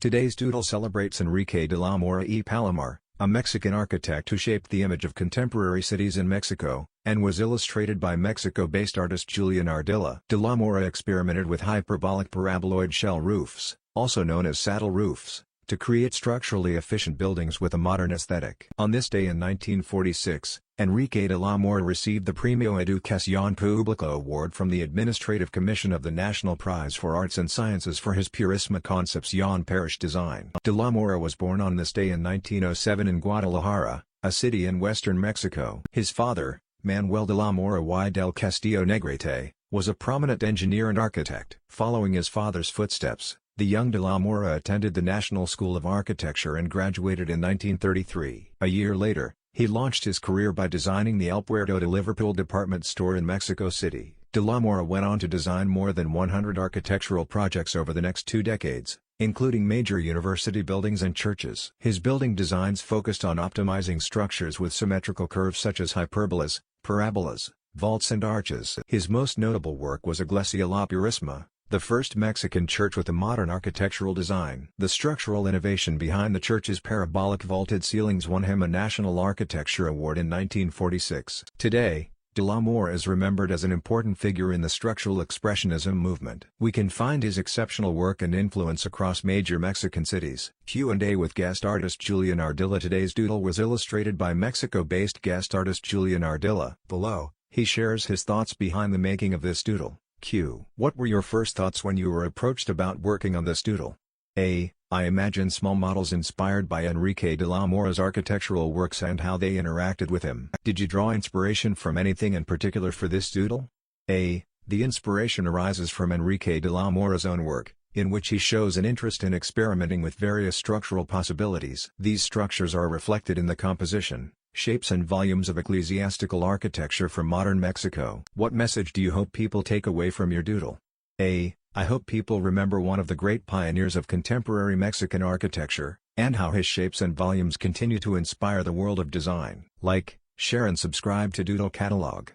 Today's doodle celebrates Enrique de la Mora y Palomar, a Mexican architect who shaped the image of contemporary cities in Mexico, and was illustrated by Mexico-based artist Julian Ardila. De la Mora experimented with hyperbolic paraboloid shell roofs, also known as saddle roofs, to create structurally efficient buildings with a modern aesthetic. On this day in 1946, Enrique de la Mora received the Premio Educación Pública Award from the Administrative Commission of the National Prize for Arts and Sciences for his Purísima Concepción parish design. De la Mora was born on this day in 1907 in Guadalajara, a city in western Mexico. His father, Manuel de la Mora y del Castillo Negrete, was a prominent engineer and architect. Following his father's footsteps, the young de la Mora attended the National School of Architecture and graduated in 1933. A year later, he launched his career by designing the El Puerto de Liverpool department store in Mexico City. De la Mora went on to design more than 100 architectural projects over the next 2 decades, including major university buildings and churches. His building designs focused on optimizing structures with symmetrical curves such as hyperbolas, parabolas, vaults and arches. His most notable work was Iglesia La Purísima, the first Mexican church with a modern architectural design. The structural innovation behind the church's parabolic vaulted ceilings won him a National Architecture Award in 1946. Today, de la Mora is remembered as an important figure in the structural expressionism movement. We can find his exceptional work and influence across major Mexican cities. Q&A with guest artist Julian Ardila. Today's doodle was illustrated by Mexico-based guest artist Julian Ardila. Below, he shares his thoughts behind the making of this doodle. Q. What were your first thoughts when you were approached about working on this doodle? A. I imagine small models inspired by Enrique de la Mora's architectural works and how they interacted with him. Did you draw inspiration from anything in particular for this doodle? A. The inspiration arises from Enrique de la Mora's own work, in which he shows an interest in experimenting with various structural possibilities. These structures are reflected in the composition, shapes and volumes of ecclesiastical architecture from modern Mexico. What message do you hope people take away from your doodle? A. I hope people remember one of the great pioneers of contemporary Mexican architecture, and how his shapes and volumes continue to inspire the world of design. Like, share and subscribe to Doodle Catalog.